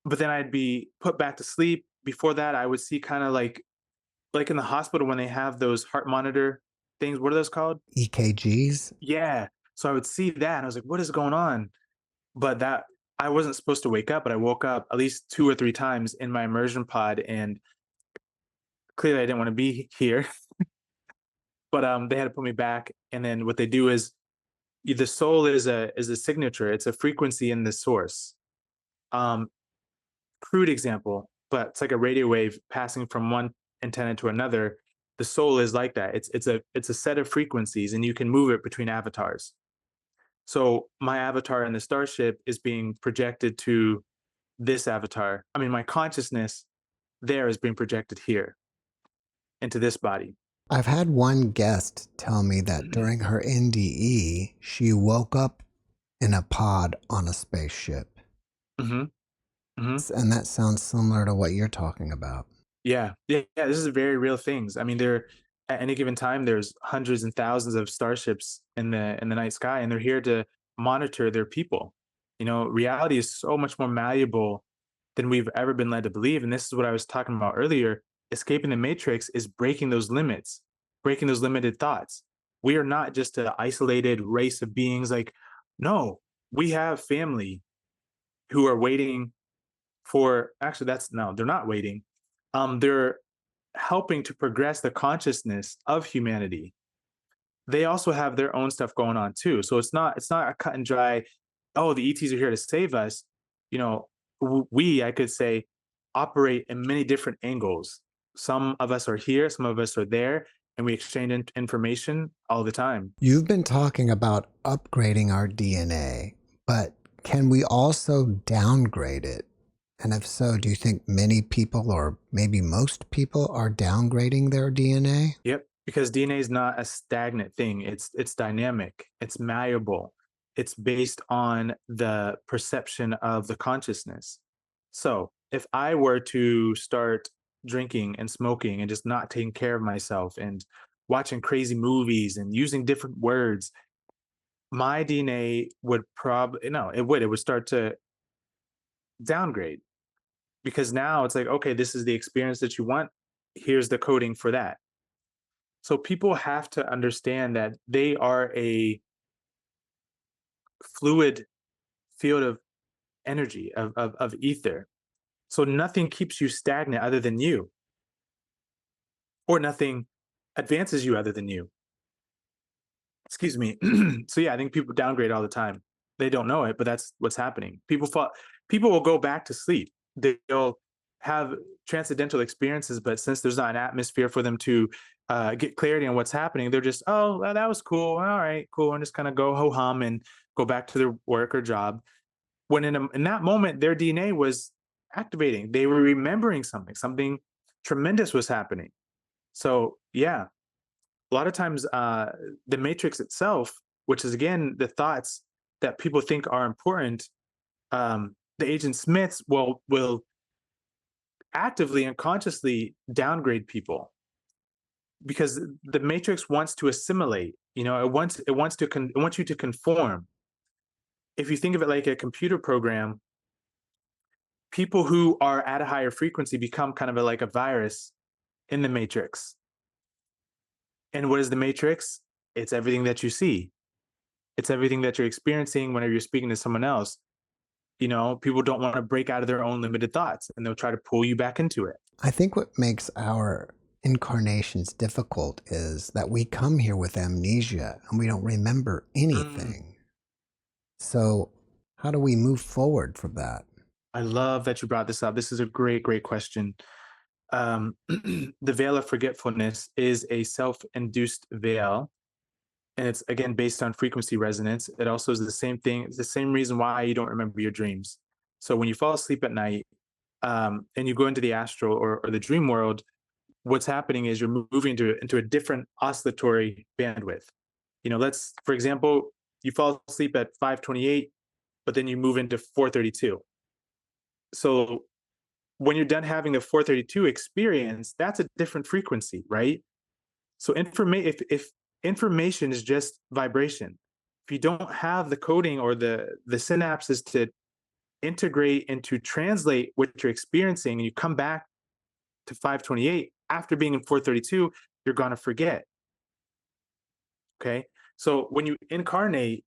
but then I'd be put back to sleep. Before that, I would see kind of like in the hospital when they have those heart monitor things. What are those called? EKGs? Yeah. So I would see that and I was like, what is going on? But that I wasn't supposed to wake up, but I woke up at least 2 or 3 times in my immersion pod, and clearly I didn't want to be here. But they had to put me back. And then what they do is the soul is a signature. It's a frequency in the source. Um, Crude example, but it's like a radio wave passing from one antenna to another. The soul is like that. It's a set of frequencies, and you can move it between avatars. So my avatar in the starship is being projected to this avatar. I mean, my consciousness there is being projected here into this body. I've had one guest tell me that during her NDE, she woke up in a pod on a spaceship. Hmm. Hmm. And that sounds similar to what you're talking about. Yeah, yeah, yeah. This is very real things. I mean, there at any given time, there's hundreds and thousands of starships in the night sky, and they're here to monitor their people. Reality is so much more malleable than we've ever been led to believe. And this is what I was talking about earlier. Escaping the matrix is breaking those limits, breaking those limited thoughts. We are not just an isolated race of beings. Like, no, we have family who are waiting for. Actually, that's no, they're not waiting. They're helping to progress the consciousness of humanity. They also have their own stuff going on too. So it's not a cut and dry, oh, the ETs are here to save us. You know, we, I could say, operate in many different angles. Some of us are here, some of us are there, and we exchange information all the time. You've been talking about upgrading our DNA, but can we also downgrade it? And if so, do you think many people or maybe most people are downgrading their DNA? Yep, because DNA is not a stagnant thing. It's dynamic. It's malleable. It's based on the perception of the consciousness. So, if I were to start drinking and smoking and just not taking care of myself and watching crazy movies and using different words, my DNA would probably no, it would start to downgrade because now it's like, okay, this is the experience that you want. Here's the coding for that. So people have to understand that they are a fluid field of energy, of ether. So nothing keeps you stagnant other than you, or nothing advances you other than you. Excuse me. So yeah, I think people downgrade all the time. They don't know it, but that's what's happening. People will go back to sleep. They'll have transcendental experiences, but since there's not an atmosphere for them to get clarity on what's happening, they're just, oh, well, that was cool. All right, cool. And just kind of go ho hum and go back to their work or job. When in that moment, their DNA was activating. They were remembering something. Something tremendous was happening. So yeah, a lot of times the matrix itself, which is again the thoughts that people think are important, the agent smiths will actively and consciously downgrade people because the matrix wants to assimilate. It wants you to conform. If you think of it like a computer program, people who are at a higher frequency become kind of like a virus in the matrix. And what is the matrix? It's everything that you see. It's everything that you're experiencing whenever you're speaking to someone else. People don't want to break out of their own limited thoughts and they'll try to pull you back into it. I think what makes our incarnations difficult is that we come here with amnesia and we don't remember Mm, anything. So, how do we move forward from that? I love that you brought this up. This is a great, great question. The veil of forgetfulness is a self-induced veil, and it's again based on frequency resonance. It also is the same thing. It's the same reason why you don't remember your dreams. So when you fall asleep at night, and you go into the astral or the dream world, what's happening is you're moving into a different oscillatory bandwidth. Let's, for example, you fall asleep at 5:28, but then you move into 4:32. So when you're done having the 4:32 experience, that's a different frequency, right? So if information is just vibration, if you don't have the coding or the synapses to integrate and to translate what you're experiencing, and you come back to 5:28 after being in 4:32, you're gonna forget. Okay. So when you incarnate,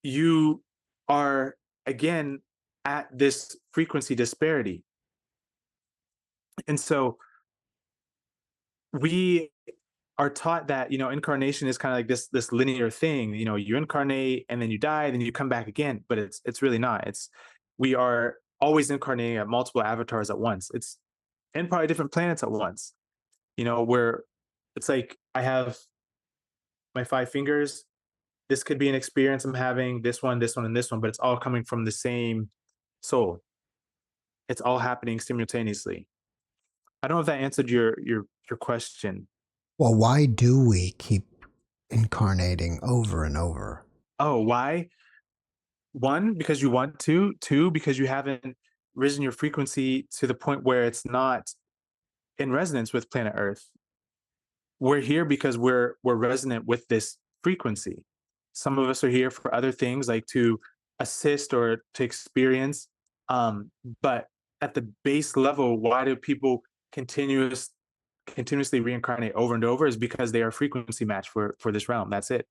you are again at this frequency disparity. And so we are taught that, incarnation is kind of like this linear thing. You incarnate and then you die, then you come back again. But it's really not. We are always incarnating at multiple avatars at once. It's and probably different planets at once. Where it's like I have my 5 fingers. This could be an experience I'm having, this one, and this one, but it's all coming from the same soul. It's all happening simultaneously. I don't know if that answered your question. Well, why do we keep incarnating over and over? Oh, why? One, because you want to. Two, because you haven't risen your frequency to the point where it's not in resonance with planet Earth. We're here because we're resonant with this frequency. Some of us are here for other things like to assist or to experience. Um, but at the base level, why do people continuously reincarnate over and over is because they are frequency match for this realm. That's it.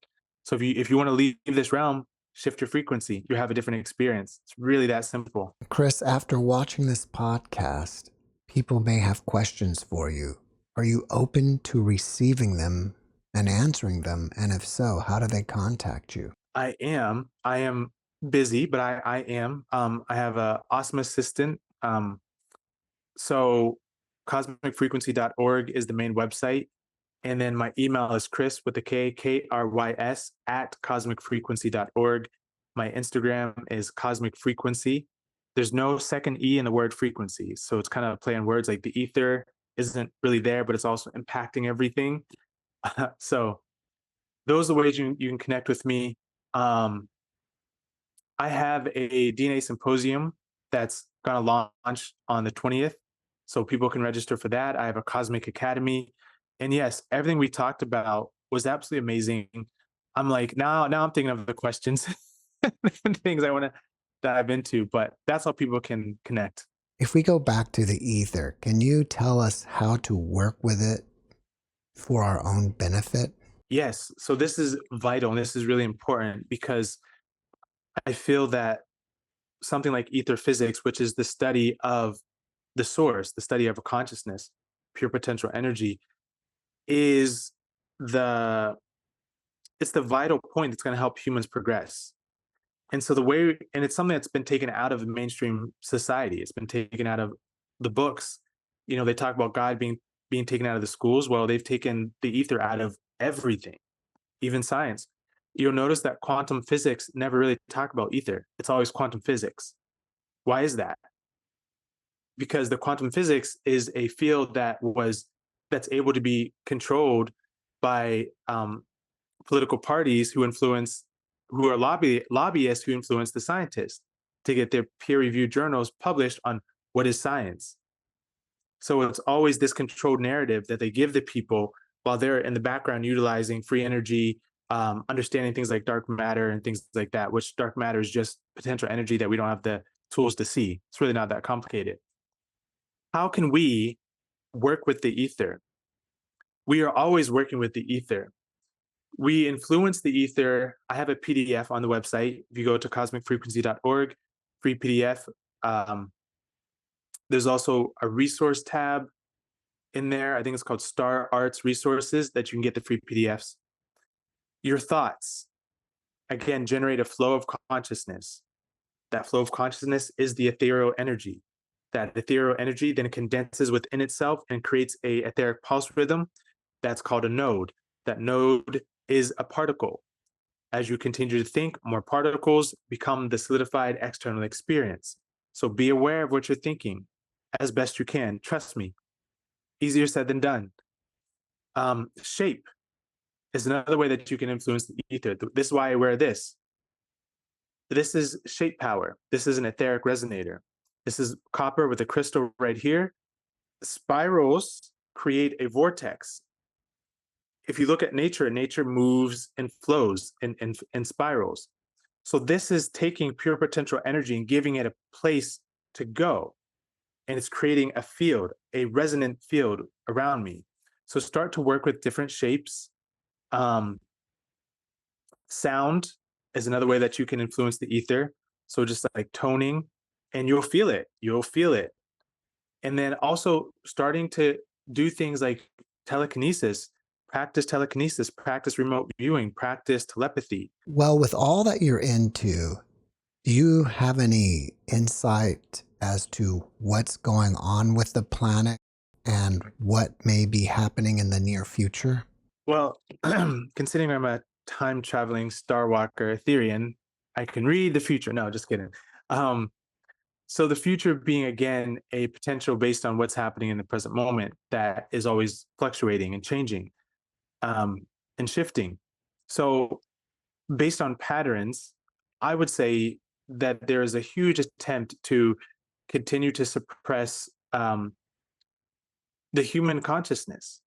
So if you want to leave this realm, shift your frequency. You have a different experience. It's really that simple. Krys, after watching this podcast, people may have questions for you. Are you open to receiving them and answering them? And if so, how do they contact you? I am busy, but I am. I have a awesome assistant. So cosmicfrequency.org is the main website. And then my email is Krys with the Krys at cosmicfrequency.org. My Instagram is Cosmic Frequency. There's no second E in the word frequency. So it's kind of a play on words like the ether isn't really there, but it's also impacting everything. So those are the ways you can connect with me. Um, I have a DNA symposium that's going to launch on the 20th. So people can register for that. I have a Cosmic Academy. And yes, everything we talked about was absolutely amazing. I'm like, now I'm thinking of the questions, different things I want to dive into, but that's how people can connect. If we go back to the ether, can you tell us how to work with it for our own benefit? Yes. So this is vital and this is really important because I feel that something like ether physics, which is the study of the source, the study of a consciousness, pure potential energy, is the it's the vital point that's going to help humans progress. And so and it's something that's been taken out of mainstream society. It's been taken out of the books. They talk about God being taken out of the schools. Well, they've taken the ether out of everything, even science. You'll notice that quantum physics never really talk about ether. It's always quantum physics. Why is that? Because the quantum physics is a field that's able to be controlled by political parties who are lobbyists who influence the scientists to get their peer-reviewed journals published on what is science. So it's always this controlled narrative that they give the people while they're in the background utilizing free energy, understanding things like dark matter and things like that, which dark matter is just potential energy that we don't have the tools to see. It's really not that complicated. How can we work with the ether? We are always working with the ether. We influence the ether. I have a PDF on the website. If you go to cosmicfrequency.org, free PDF. There's also a resource tab in there. I think it's called Star Arts Resources that you can get the free PDFs. Your thoughts, again, generate a flow of consciousness. That flow of consciousness is the ethereal energy. That ethereal energy then condenses within itself and creates a etheric pulse rhythm. That's called a node. That node is a particle. As you continue to think, more particles become the solidified external experience. So be aware of what you're thinking as best you can. Trust me, easier said than done. Shape is another way that you can influence the ether. This is why I wear this. This is shape power. This is an etheric resonator. This is copper with a crystal right here. Spirals create a vortex. If you look at nature, nature moves and flows in spirals. So this is taking pure potential energy and giving it a place to go. And it's creating a field, a resonant field around me. So start to work with different shapes. Sound is another way that you can influence the ether. So just like toning, and you'll feel it. You'll feel it. And then also starting to do things like telekinesis, practice remote viewing, practice telepathy. Well, with all that you're into, do you have any insight as to what's going on with the planet and what may be happening in the near future? Well, considering I'm a time traveling Star Walker Etherean, I can read the future. No, just kidding. So the future being again a potential based on what's happening in the present moment that is always fluctuating and changing and shifting. So based on patterns, I would say that there is a huge attempt to continue to suppress the human consciousness,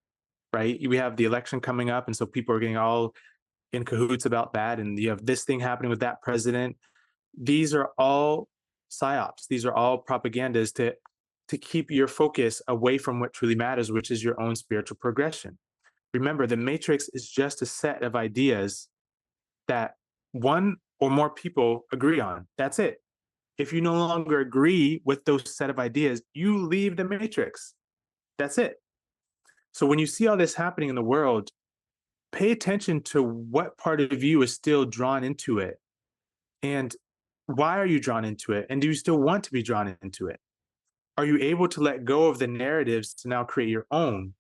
right? We have the election coming up, and so people are getting all in cahoots about that, and you have this thing happening with that president. These are all psyops. These are all propagandas to keep your focus away from what truly matters, which is your own spiritual progression. Remember, the matrix is just a set of ideas that one or more people agree on. That's it. If you no longer agree with those set of ideas, you leave the matrix. That's it. So when you see all this happening in the world, pay attention to what part of you is still drawn into it. And why are you drawn into it? And do you still want to be drawn into it? Are you able to let go of the narratives to now create your own?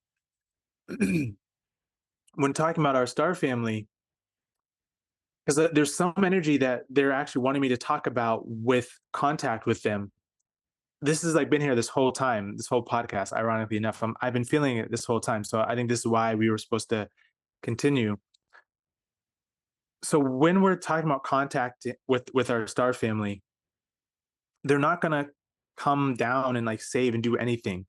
When talking about our star family, because there's some energy that they're actually wanting me to talk about with contact with them. This has like been here this whole time, this whole podcast, ironically enough. I've been feeling it this whole time. So I think this is why we were supposed to continue. So when we're talking about contact with our star family, they're not going to come down and like save and do anything.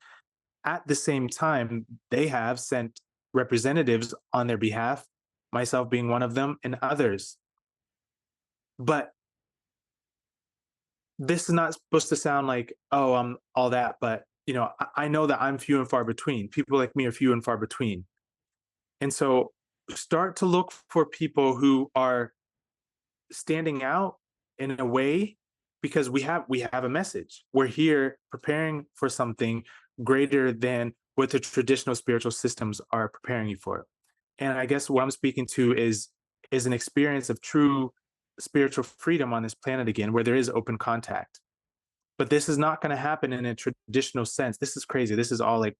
At the same time, they have sent representatives on their behalf, myself being one of them, and others. But this is not supposed to sound like, oh, I'm all that. But, I know that I'm few and far between. People like me are few and far between. And so start to look for people who are standing out in a way, because we have a message. We're here preparing for something greater than what the traditional spiritual systems are preparing you for. And I guess what I'm speaking to is an experience of true spiritual freedom on this planet again, where there is open contact. But this is not going to happen in a traditional sense. This is crazy. This is all like,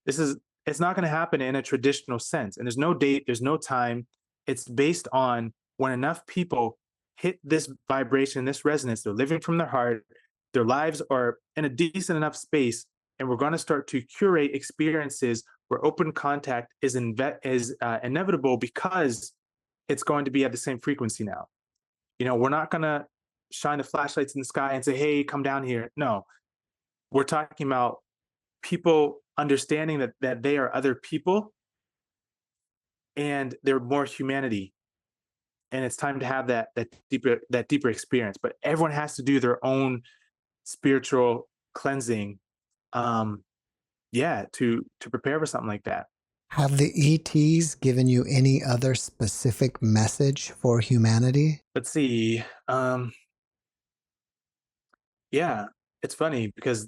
this is, it's not going to happen in a traditional sense. And there's no date, there's no time. It's based on when enough people hit this vibration, this resonance, they're living from their heart, their lives are in a decent enough space, and we're going to start to curate experiences where open contact is inevitable because it's going to be at the same frequency now. We're not going to shine the flashlights in the sky and say, hey, come down here. No, we're talking about people understanding that they are other people and they're more humanity. And it's time to have that deeper experience. But everyone has to do their own spiritual cleansing, um, yeah, to prepare for something like that. Have the ETs given you any other specific message for humanity? Let's see. Yeah, it's funny because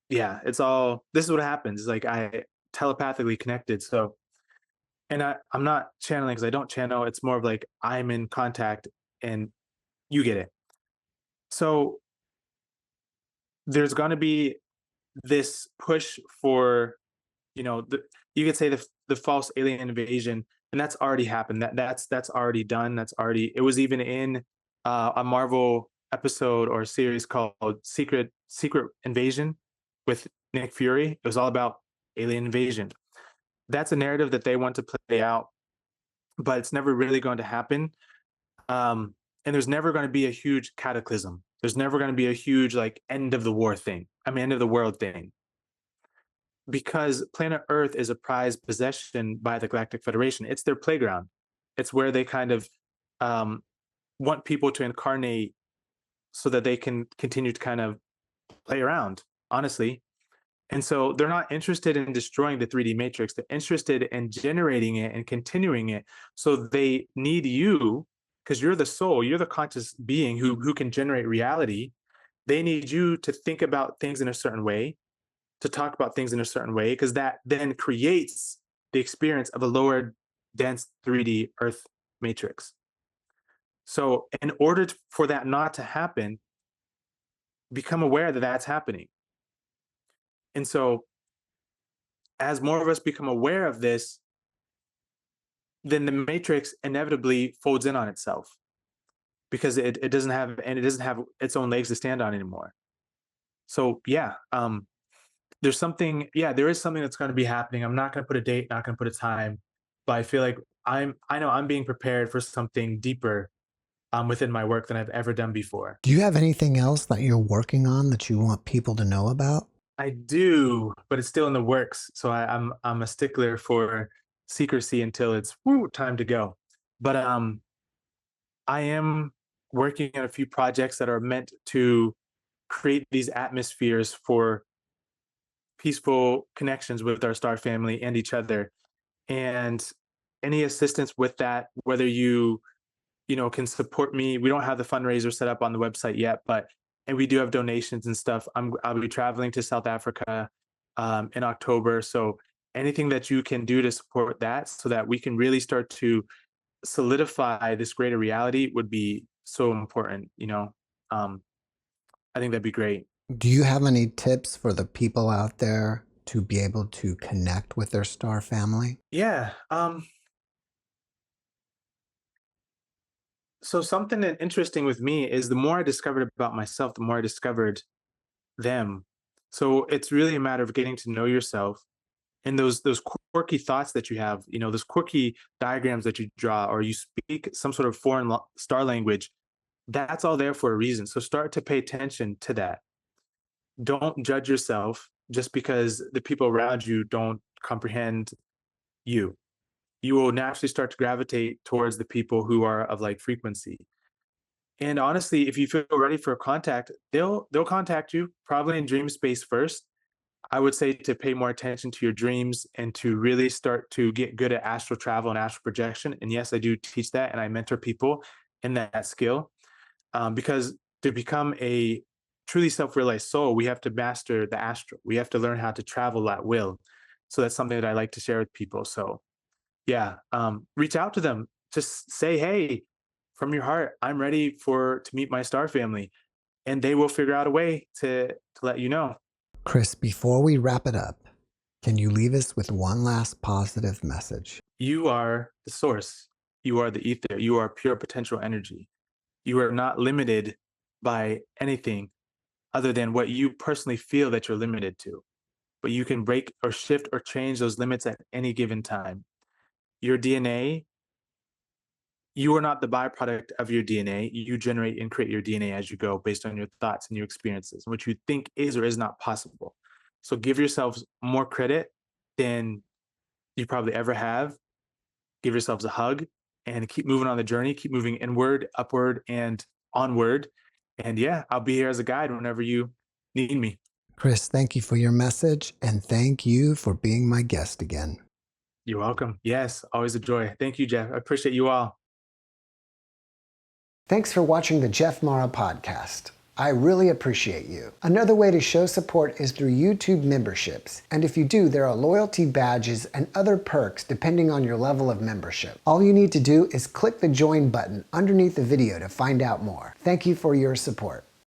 yeah, this is what happens. It's like I telepathically connected. So, and I'm not channeling because I don't channel. It's more of like I'm in contact and you get it. So there's going to be this push for, you could say the false alien invasion, and that's already happened. That's already done. That's already, it was even in a Marvel episode or series called Secret Invasion with Nick Fury. It was all about alien invasion. That's a narrative that they want to play out, but it's never really going to happen. And there's never going to be a huge cataclysm. There's never going to be a huge like end of the war thing. I mean, end of the world thing, because planet Earth is a prized possession by the Galactic Federation. It's their playground. It's where they kind of um, want people to incarnate so that they can continue to kind of play around, honestly. And so they're not interested in destroying the 3D matrix. They're interested in generating it and continuing it. So they need you because you're the soul, you're the conscious being who can generate reality. They need you to think about things in a certain way, to talk about things in a certain way, because that then creates the experience of a lower dense 3D Earth matrix. So in order for that not to happen, become aware that that's happening. And so as more of us become aware of this, then the matrix inevitably folds in on itself because it doesn't have its own legs to stand on anymore. So yeah, there is something that's going to be happening. I'm not going to put a date, not going to put a time, but I feel like I know I'm being prepared for something deeper within my work than I've ever done before. Do you have anything else that you're working on that you want people to know about? I do, but it's still in the works. So I'm a stickler for secrecy until it's time to go. But I am working on a few projects that are meant to create these atmospheres for peaceful connections with our star family and each other. And any assistance with that, whether you can support me. We don't have the fundraiser set up on the website yet, but and we do have donations and stuff. I'll be traveling to South Africa in October. So anything that you can do to support that so that we can really start to solidify this greater reality would be so important. Um, I think that'd be great. Do you have any tips for the people out there to be able to connect with their star family? Yeah. So something that interesting with me is the more I discovered about myself, the more I discovered them. So it's really a matter of getting to know yourself and those quirky thoughts that you have, those quirky diagrams that you draw, or you speak some sort of foreign star language. That's all there for a reason. So start to pay attention to that. Don't judge yourself just because the people around you don't comprehend you. You will naturally start to gravitate towards the people who are of like frequency. And honestly, if you feel ready for a contact, they'll contact you probably in dream space first. I would say to pay more attention to your dreams and to really start to get good at astral travel and astral projection. And yes, I do teach that and I mentor people in that skill, because to become a truly self-realized soul, we have to master the astral. We have to learn how to travel at will. So that's something that I like to share with people. So yeah, reach out to them. Just say, hey, from your heart, I'm ready to meet my star family. And they will figure out a way to let you know. Krys, before we wrap it up, can you leave us with one last positive message? You are the source. You are the ether. You are pure potential energy. You are not limited by anything other than what you personally feel that you're limited to. But you can break or shift or change those limits at any given time. Your DNA, you are not the byproduct of your DNA. You generate and create your DNA as you go based on your thoughts and your experiences, and what you think is or is not possible. So give yourselves more credit than you probably ever have. Give yourselves a hug and keep moving on the journey. Keep moving inward, upward, and onward. And yeah, I'll be here as a guide whenever you need me. Krys, thank you for your message, and thank you for being my guest again. You're welcome. Yes, always a joy. Thank you, Jeff. I appreciate you all. Thanks for watching the JeffMara podcast. I really appreciate you. Another way to show support is through YouTube memberships. And if you do, there are loyalty badges and other perks depending on your level of membership. All you need to do is click the join button underneath the video to find out more. Thank you for your support.